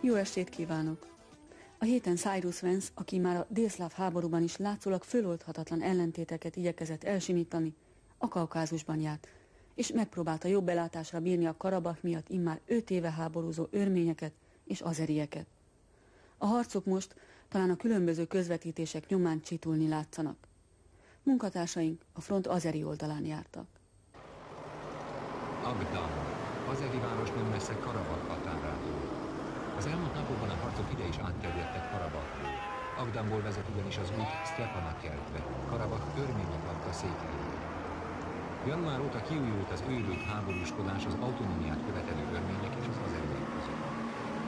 Jó estét kívánok! A héten Cyrus Vance, aki már a délszláv háborúban is látszólag föloldhatatlan ellentéteket igyekezett elsimítani, a Kaukázusban járt, és megpróbálta jobb belátásra bírni a Karabach miatt immár 5 éve háborúzó örményeket és azerieket. A harcok most talán a különböző közvetítések nyomán csitulni látszanak. Munkatársaink a front azeri oldalán jártak. Agdam, azeri város nem messze Karabach határától. Az elmúlt napokban a harcok ide is átterjedtek Karabachról. Agdamból vezet ugyanis az út Sztepanakertbe, Karabach örmények lakta székhelyére. Január óta kiújult az őrült háborúskodás az autonómiát követelő örmények és az azeriek között.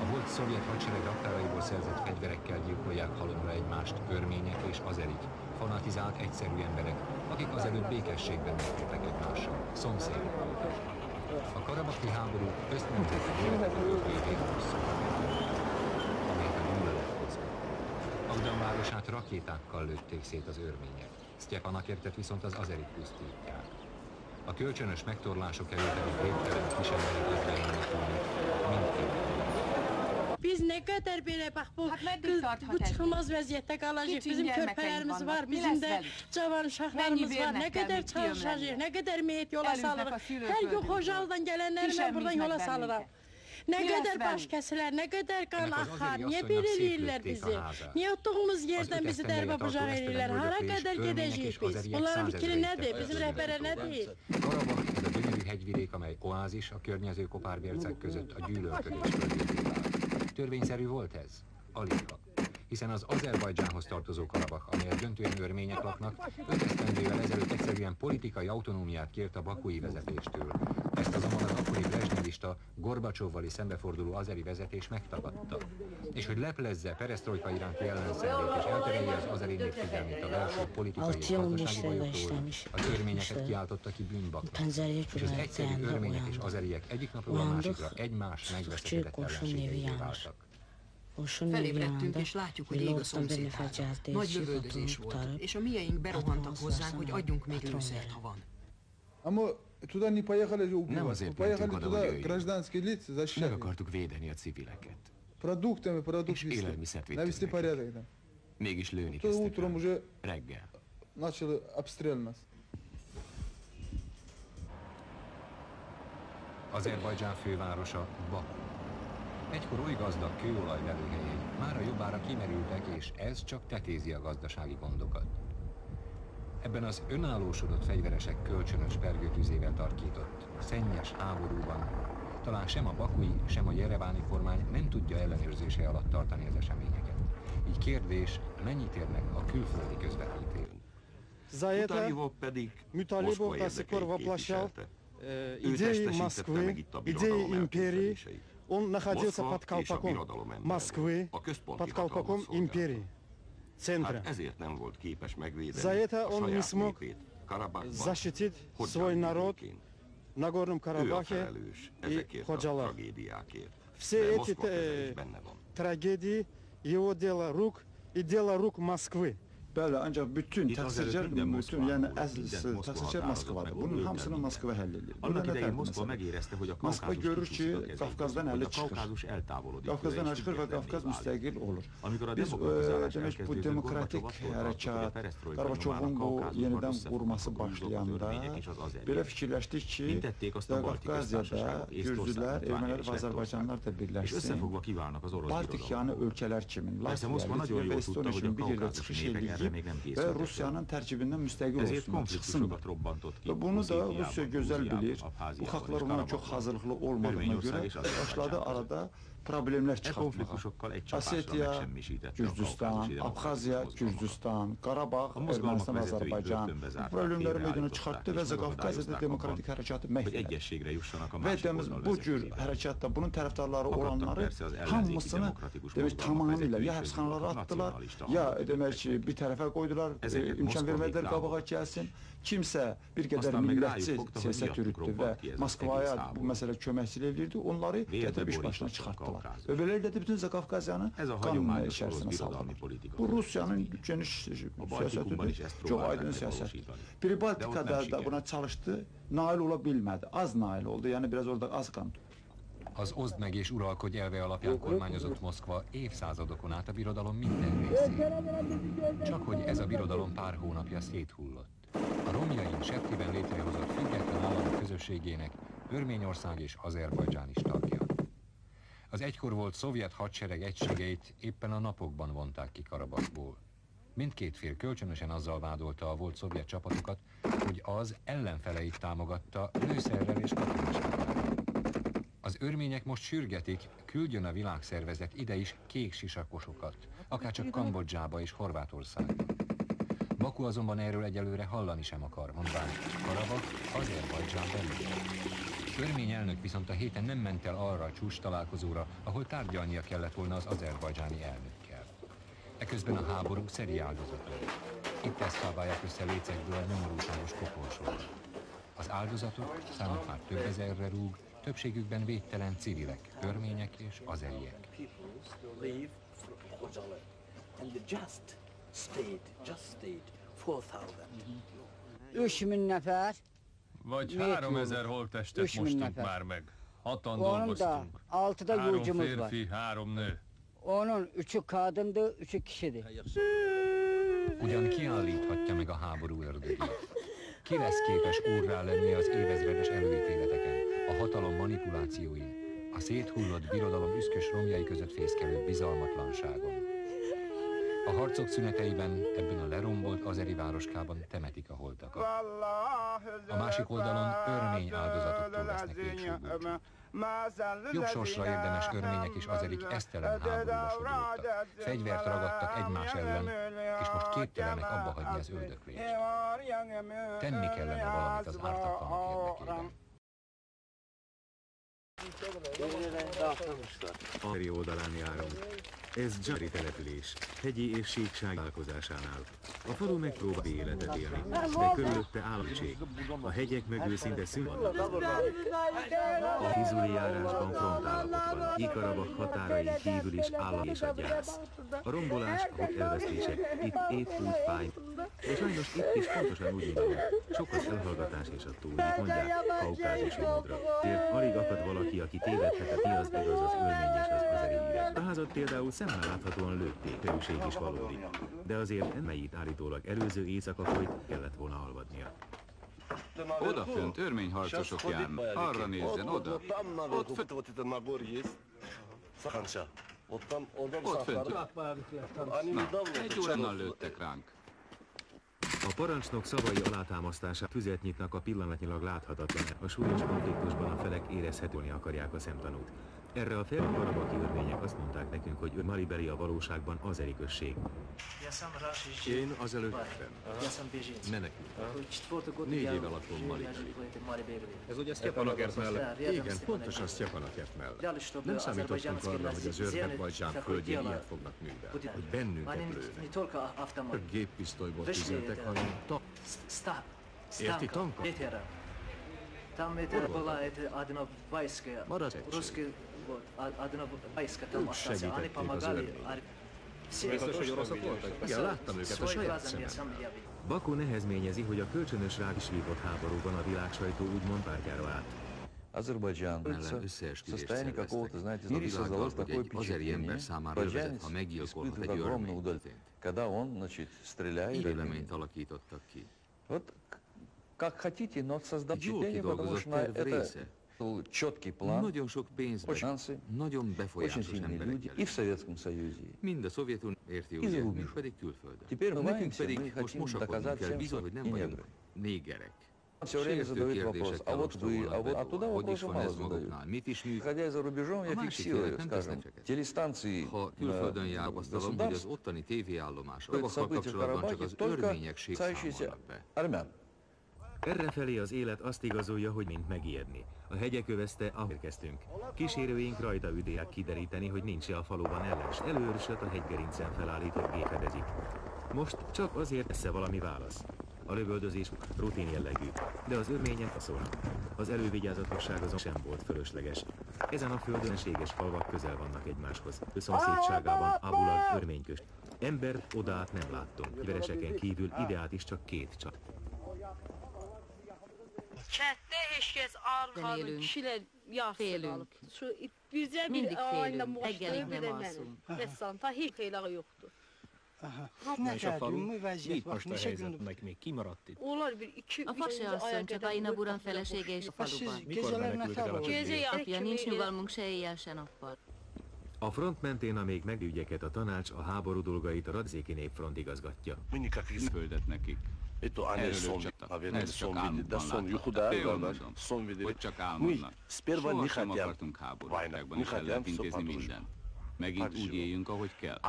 A volt szovjet hadsereg raktáraiból szerzett fegyverekkel gyilkolják halomra egymást örmények és azerik, fanatizált egyszerű emberek, akik azelőtt békességben megéltek egymással, szomszédok voltak. A karabachi háború ösztönzette életekről végén amelyet a gyűlölet hozott. Agdam városát rakétákkal lőtték szét az örmények, Sztepanakertet viszont az azerik pusztítják. A kölcsönös megtorlások elől pedig végtelen kisemberek azrain nélkülnek mindkét. Biz ne kadar böyle bak bu çıkılmaz vaziyette kalacak. Bizim körpelerimiz var, bizim de cavan uşaklarımız var. Ne kadar çalışacak, ne kadar meyit yola salırıq. Her gün Hocalı'dan gelenleri ben buradan yola salırım. Ne kadar baş kesiler, ne kadar kan akar, niye belirleyirler bizi? Niye ottuğumuz yerden bizi derbe bucak edirler? Hara kadar gideceğiz biz? Bunların fikri nedir? Bizim rehbere ne değil? Karabach ez a gyönyörű hegyvidék, amely oázis a környező kopárbércek között a gyűlölködés földjévé vált. Törvényszerű volt ez? Aligha. Hiszen az Azerbajdzsánhoz tartozó Karabach, amelyet döntően örmények laknak, 5 esztendővel ezelőtt egyszerűen politikai autonómiát kért a bakui vezetéstől. Ezt azonban az akkori brezsnyevista, Gorbacsovval is szembeforduló azeri vezetés megtagadta. És hogy leplezze peresztrojka iránti ellenszenvét és elterelje az azeri nép figyelmét a belső politikai és gazdasági bajokról, az örményeket kiáltotta ki bűnbaknak. És az egyszerű örmények és azeriek egyik napról a másikra egymás megvesztegetett ellenségeivé váltak. Felébredtünk, és látjuk, hogy ég a szomszédháza. Nagy lövöldözés volt, és a mieink berohantak hozzánk, hogy adjunk még lőszert, ha van. Nem azért mentünk oda, hogy jöjjünk. Meg akartuk védeni a civileket. És élelmiszert vittünk nekik. Mégis lőni kezdtek rá. Reggel. Azerbajdzsán fővárosa Baku. Egykor oly gazdag kőolajlelőhelyei mára jobbára kimerültek, és ez csak tetézi a gazdasági gondokat. Ebben az önállósodott fegyveresek kölcsönös pergőtűzével tarkított, szennyes háborúban talán sem a bakui, sem a jereváni kormány nem tudja ellenőrzése alatt tartani az eseményeket. Így kérdés, mennyit érnek a külföldi közvetítők? Mutalivov pedig Moszkva érdekeit képviselte. Ő testesítette meg itt a birodalom elképzeléseit. Он находился под колпаком Москвы, под колпаком империи, центра. Ezért nem volt képes megvédeni За это a он не saját смог népét Karabachban, защитить свой народ в Нагорном Карабахе и Ходжалах. Все эти трагедии его дело рук и дело рук Моskvы. Bəli, ancaq bütün təqsircər, yəni əsl təqsircər Moskvadır. Bunun hamısını Moskva həll edir. Annak idején Moszkva megérezte, hogy a Moskva görür ki, Qafqazdan əli çıxır. Qafqazdan əli çıxır və Qafqaz müstəqil olur. Biz demək bu demokratik hərəkat, Qarbaçovun bu yenidən qurması başlayanda belə fikirləşdik ki, Qafqaziyada Gürcülər, Ermənilər və Azərbaycanlar da birləşsin. Baltikyanı ölkələr kimi, Latviya və Estoniya kimi bir yerdə çıxış edir və Rusiyanın tərkibindən müstəqil olsun, çıxsınlar. Və bunu da Rusiya gözəl bilir. Bu xalqlar ona çox hazırlıqlı olmadığına görə başladı arada problemlər çıxartmağa. Osetiya, Gürcüstan, Abxaziya, Gürcüstan, Qarabağ, Ermənistan, Azərbaycan bu problemləri meydana çıxartdı və Qafqaziyada demokratik hərəkatı məhv etdi. Və bu cür hərəkatda bunun tərəfdarları olanları hamısını tamamilə ya həbsxanalara atdılar, ya demək ki, bir tərəfə qoydular, imkan vermədilər qabağa gəlsin. Kimsə bir qədər millətçi siyasət yürütdü və Moskvaya bu məsələ köməkçilik edirdi, onları gətirib iş başına çıxartdılar. Və beləliklə də bütün Qafqaziyanı qan içərisinə saldılar. Bu Rusiyanın geniş siyasətidir, çox aydın siyasətdir. Pribaltikada da buna çalışdı, nail ola bilmədi, az nail oldu, yəni biraz orada az qan Az oszd meg és uralkodj elve alapján kormányozott Moszkva évszázadokon át a birodalom minden részén. Csak hogy ez a birodalom pár hónapja széthullott. A romjain Septiben létrehozott független államok közösségének Örményország és Azerbajdzsán is tagja. Az egykor volt szovjet hadsereg egységeit éppen a napokban vonták ki Karabahból. Mindkét fél kölcsönösen azzal vádolta a volt szovjet csapatokat, hogy az ellenfeleit támogatta lőszerrel és katonasággal. Az örmények most sürgetik, küldjön a világszervezet ide is kék sisakosokat, akárcsak Kambodzsába és Horvátországba. Baku azonban erről egyelőre hallani sem akar, mondván Karabakh Azerbajdzsán belül. Örmény elnök viszont a héten nem ment el arra a csúcs találkozóra, ahol tárgyalnia kellett volna az azerbajdzsáni elnökkel. Eközben a háború szeri áldozatai. Itt ezt szállják össze lécekből a nyomorúságos koporsót. Az áldozatok számuk már több ezerre rúg, többségükben védtelen civilek, örmények és azeriek. Vagy 3000 holttestet mostunk már meg. 6-an dolgoztunk. 3 férfi, 3 nő. Ugyan kiállíthatja meg a háború ördögét? Ki lesz képes úrrá lenni az évezredes előítéleteken, a hatalom manipulációin, a széthullott birodalom üszkös romjai között fészkelő bizalmatlanságon? A harcok szüneteiben, ebben a lerombolt azeri városkában temetik a holtakat. A másik oldalon örmény áldozatoktól lesznek végső búcsút. Jobb sorsra érdemes örmények és azerik esztelen háborúba sodródtak. Fegyvert ragadtak egymás ellen, és most képtelenek abba hagyni az öldöklést. Tenni kellene valamit az ártatlanok érdekében. Azeri oldalán járunk. Ez Dzsari település, hegyi és síkság találkozásánál. A falu megpróbál életet élni, de körülötte állatség. A hegyek mögül szinte szűn van. A Fizuli járásban frontállapot van, Karabakh határain kívül is állam és a gyász. A rombolás, a hot elvesztése, itt épp úgy fáj. És sajnos itt is pontosan úgy indulunk. Sok az elhallgatás és a túl, itt mondják, kaukázusi módra.Ért alig akad valaki, aki tévedhetett, mi az igaz az örmény és az azeri hírek. A házat például szemmel láthatóan lőtték, felüség is valódi. De azért ennyiit állítólag előző éjszaka folyt, kellett volna alvadnia. Odafönt örmény harcosok járnak. Arra nézzen, oda. Ott fönt. Ott fönt. Na, egy óránál lőttek ránk. A parancsnok szavai alátámasztását tüzet nyitnak a pillanatnyilag láthatatlan. A súlyos konfliktusban a felek érezhetőni akarják a szemtanút. Erre a Karabakhi örmények azt mondták nekünk, hogy Maribeli a valóságban azeri község. Én azelőtt menekültem. 4 éve lakom Maribeli. Ez ugye Sztyepanakert mellett? Igen, pontosan Sztyepanakert mellett. Nem számítottunk arra, hogy az Azerbajdzsán földjén ilyet fognak művelni, hogy bennünket lőnek. A géppisztolyból tüzeltek, hanem Érti, tankok? Marad egység. Ők segítették az örményt. Biztos, hogy oroszok voltak? Igen, láttam őket a saját szememmel. Baku nehezményezi, hogy a kölcsönös rá is vívott háborúban a világsajtó úgymond pártjára állt. Azerbajdžán ellen összeesküvést szerveztek. Miri создалось такое впечатление, баджанец испытывает огромное удовольствие, когда он, значит, стреляет. Hírleményt alakítottak ki. Вот как хотите, но создать впечатление, потому что это четкий план, nagyon sok pénzben, nagyon befolyásos emberekkel. И в Советском Союзе. Mind a Szovjetunió érti ugye, mi pedig külföldön. Nekünk pedig most mosakodnunk kell, bizony, hogy nem vagyunk négerek. Sértő kérdések elostolnak be, hogy is van ez maguknál, mit is működik. A másik félek nem tesznek seket. Ha külföldön jár, tapasztalom, hogy az ottani tévéállomás szavakkal kapcsolatban csak az örményegség számolnak be. Errefelé az élet azt igazolja, hogy mint megijedni. A hegyek övezte, ahol érkeztünk. Kísérőink rajta üdélyek kideríteni, hogy nincs-e a faluban ellens. Előörsöt a hegygerincen felállított gép fedezik. Most csak azért lesz-e valami válasz. A lövöldözés rutin jellegű, de az örmények szólnak. Az elővigyázatosság azon sem volt fölösleges. Ezen a földön séges falvak közel vannak egymáshoz. A szomszédságában Abulag örménykös. Embert odát nem láttunk. Vereseken kívül ideát is csak 2 csat. élünk, félünk. Mindig félünk, reggelig nem alszunk. És a falu mit most a helyzetnek még kimaradt itt? A Fase asszony csak Aina Buran felesége és a faluban. Mikor menekültek el a többiek? Apja, nincs nyugalmunk se éjjel, se nappal. A front mentén a még megügyeket a tanács a háború dolgait a Radzéki Népfront igazgatja. Földet nekik. Ez csak álmukban látható. Hogy csak álmodnak. Soha sem akartunk háborúkban, és el lehet intézni mindent. Megint úgy éljünk, ahogy kell.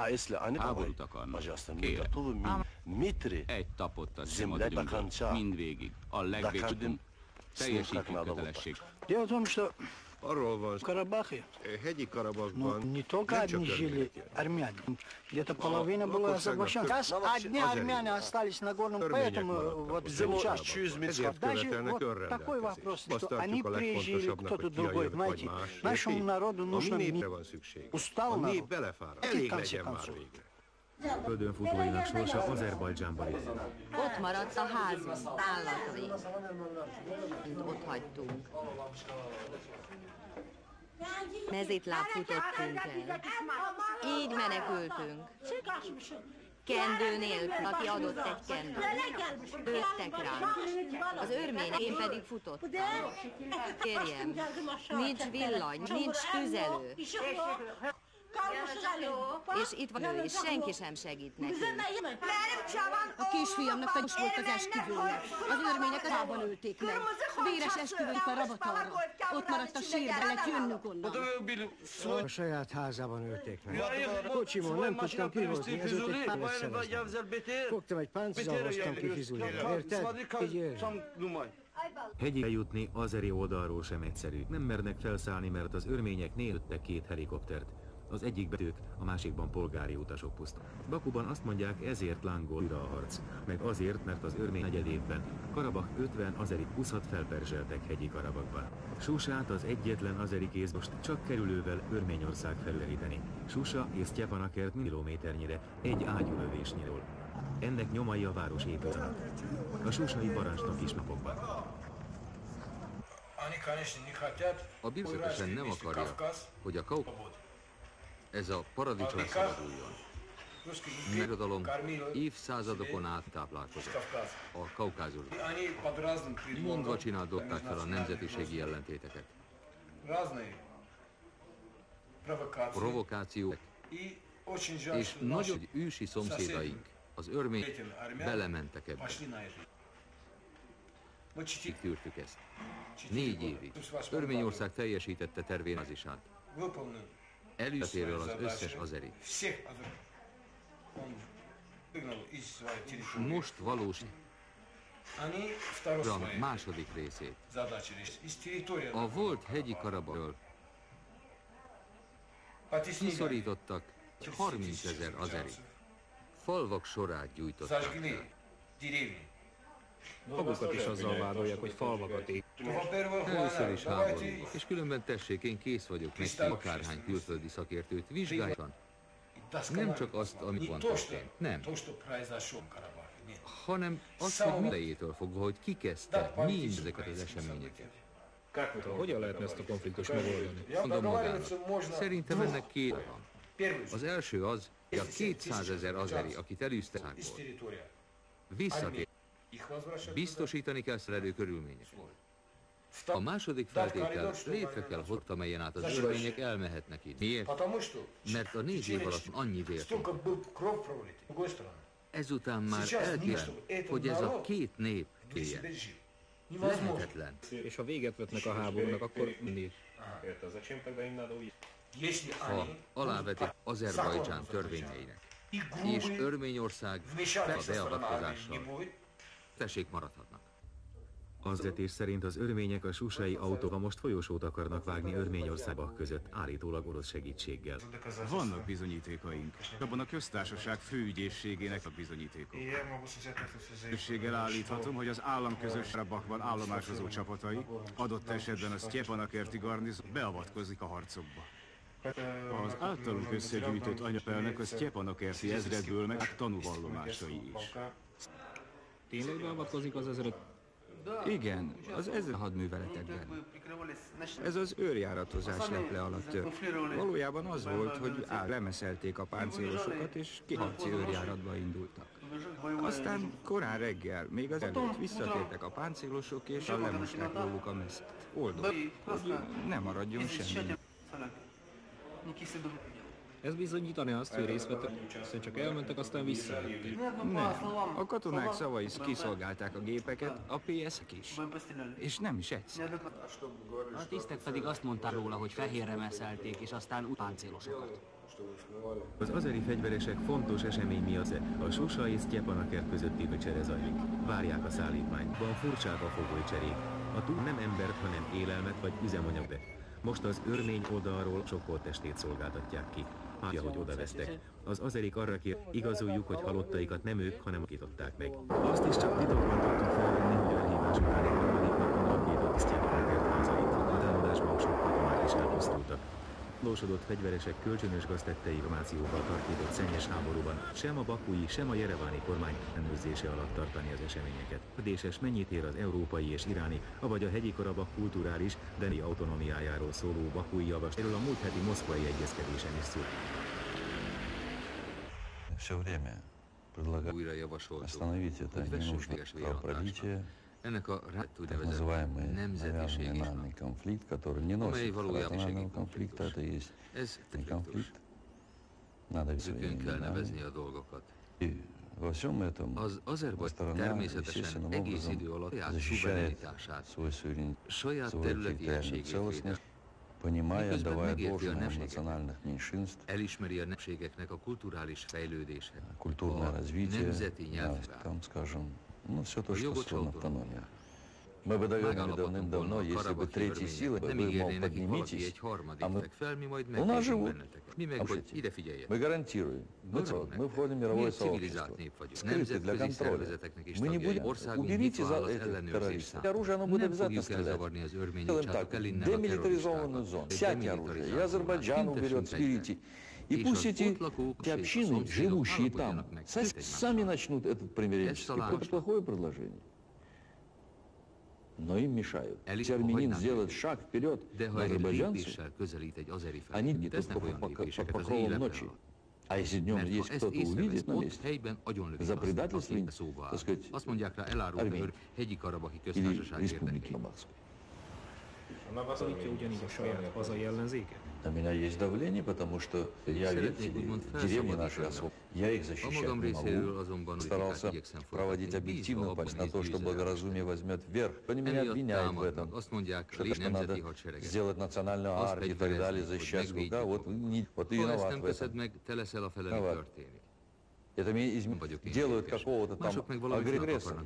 Háborút akarnak. Kérem. Egy tapot a szemadőnkből. Mindvégig. A legvégsőbb. Teljesítünk kötelesség. Arról van, hegyi Karabachban не только одни жили армяне, где-то половина была соглашена. Сейчас одни армяне остались на горном, поэтому вот сейчас. Даже вот такой вопрос, что они приезжали, кто-то другой, знаете, нашему народу нужно устал народ. Elég legyen már végre. Földön futóinak sorsa Azerbajdzsánban is. Ott maradt a házunk, állatai. Ott hagytunk. Mezitláb futottunk el. Így menekültünk. Kendő nélkül, aki adott egy kendőt. Lőttek ránk. Az örmények, én pedig futottam. Kérjem, nincs villany, nincs tüzelő. És itt van ő, és senki sem segít nekünk. A kisfiamnak pedig volt az esküvője. Az örmények az abban ölték meg. Véres esküvőjük a Rabatarra. Ott maradt a sírben, lett jönnünk onnan. A saját házában ölték meg. Kocsimon nem tudtam kihozni, ezért egy pályát szereztem. Fogtam egy páncézal, hoztam ki Fizuliba. Érted? Így érzem. Hegyig eljutni azeri oldalról sem egyszerű. Nem mernek felszállni, mert az örményeknél lőttek 2 helikoptert. Az egyikben ők, a másikban polgári utasok pusztán. Bakuban azt mondják, ezért lángol újra a harc. Meg azért, mert az örmény negyedévben Karabach 50 azeri buszat felperzseltek hegyi Karabachban. Susát, az egyetlen azeri kézbost csak kerülővel Örményország felüléríteni. Susa és Sztyepanakert kilométernyire egy ágyúlövésnyiről. Ennek nyomai a város épülnek. A susai parancsnok is napokban. A biztosan nem akarja, hogy a ez a paradicsom szabaduljon. Megadalom évszázadokon át táplálkozott a Kaukázusban. Mondva csináltatták fel a nemzetiségi ellentéteket. Provokációk és nagy ősi szomszédaink, az örmények belementek ebbe. Tűrtük ezt. 4 évig. Örményország teljesítette tervénazisát. Előtéről az összes azeri. Most valós program második részét. A volt hegyi Karabachról kiszorítottak 30 000 azeri. Falvak sorát gyújtottak fel. Magukat is azzal vádolják, hogy falvakat ég. Először is háború. És különben tessék, én kész vagyok neki akárhány külföldi szakértőt vizsgáljon. Nem csak azt, amit van történt. Nem. Hanem azt, hogy mindejétől fogva, hogy ki kezdte mindezeket az eseményeket. Hogyan lehetne ezt a konfliktust megoldani? Mondom magának. Szerintem ennek 2 van. Az első az, hogy a 200 000 azeri, akit elűztek szákból, visszatér. Biztosítani kell szerelő körülményeket. A második feltétel létre kell hozni, amelyen át az örmények elmehetnek itt. Miért? Mert a 4 év alatt annyi vért. Ezután már elkérem, hogy ez a 2 nép éljen. Lehetetlen. És ha véget vetnek a háborúnak, akkor mindig. Ha alávetik Azerbajdzsán törvényeinek, és Örményország a beavatkozással, tessék maradhatnak. Az vezetés szerint az örmények a susai autóval most folyosót akarnak vágni Örményországba között, állítólag orosz segítséggel. Vannak bizonyítékaink. Abban a köztársaság főügyészségének a bizonyítékok. Községgel állíthatom, hogy az államközös Karabachban állomásozó csapatai, adott esetben a Sztyepanakerti garnizon beavatkozik a harcokba. Az általunk összegyűjtött anyapelnek a Sztyepanakerti ezredből meg tanúvallomásai is. Tényleg beavatkozik az ezred? Igen, az ezer hadműveletekben. Ez az őrjáratozás leple alatt tört. Valójában az volt, hogy lemeszelték a páncélosokat, és kiharci őrjáratba indultak. Aztán korán reggel, még az előtt visszatértek a páncélosok, és lemosták róluk a meszet. Oldott, hogy ne maradjon semmi. Ez bizonyítani azt, hogy részt vettek, aztán csak elmentek, aztán visszajöttek. Nem. A katonák szavai kiszolgálták a gépeket, a PS-ek is. És nem is egyszer. A tisztek pedig azt mondták róla, hogy fehérre messzelték, és aztán páncélosokat. Az azeri fegyveresek fontos esemény miatt a Sosa és Sztyepanakert közötti csere zajlik. Várják a szállítmányban, furcsák a fogolycserék. A túl nem embert, hanem élelmet vagy üzemanyag be. Most az örmény oldalról sok holttestét szolgáltatják ki. Hátja, hogy odavesztek. Az azerik arra kér, igazoljuk, hogy halottaikat nem ők, hanem akították meg. Azt is csak titokban tudtuk felvenni, hogy elhívás után egy harmadik napon alapított Sztyepanakert házait. A támadásban sok katonák is elpusztultak. Lósodott fegyveresek kölcsönös gaztettei információval tartított szennyes háborúban sem a bakui, sem a jereváni kormány ellenőrzése alatt tartani az eseményeket. Kérdéses, mennyit ér az európai és iráni, avagy a hegyi Karabakh kulturális, deni autonómiájáról szóló bakui javaslat. Erről a múlt heti moszkvai egyezkedésen is szó. Újra javasoltuk, hogy vessőséges vérontásnak. Ennek a úgynevezett nemzetiség is van, amely valójában segítkonfliktus. Ez konfliktus. Ezeken kell nevezni a dolgokat. Az Azerbajdzsán természetesen egész idő alatt saját szuverenitását, saját területi egységét védett. Miközben megérti a nemzeteket, elismeri a nemzetségeknek a kulturális fejlődése, a nemzeti nyelvvált, a jogot autonomiát. Мы бы, наверное, давным-давно, если бы третьей силы вы, мол, поднимитесь, а у нас живут. Мы гарантируем. Мы входим в мировое сообщество. Скрыты для контроля. Мы не будем... Уберите за этих террористов. Оружие, оно будет обязательно стрелять. Делаем так, демилитаризованную зону. Всякие оружие. И Азербайджан уберет, сберите. И пусть эти общины, живущие там, сами начнут этот примиренческий. Это плохое предложение. Но им мешают. Если армянин сделает шаг вперед на азербайджанцев, они идут под покровом ночи. А если днем есть кто-то увидит на месте, за предательство, так сказать, армян или республики Карабахской. На меня есть давление, потому что я, видите, деревни наши особо. Я их защищать не могу. Старался проводить объективную пальцы на то, что благоразумие возьмет вверх. Они меня обвиняют в этом, что надо сделать национальную армию и так далее, защищать. Да, вот и виноват в этом. Виноват. Это делают какого-то там агрессора.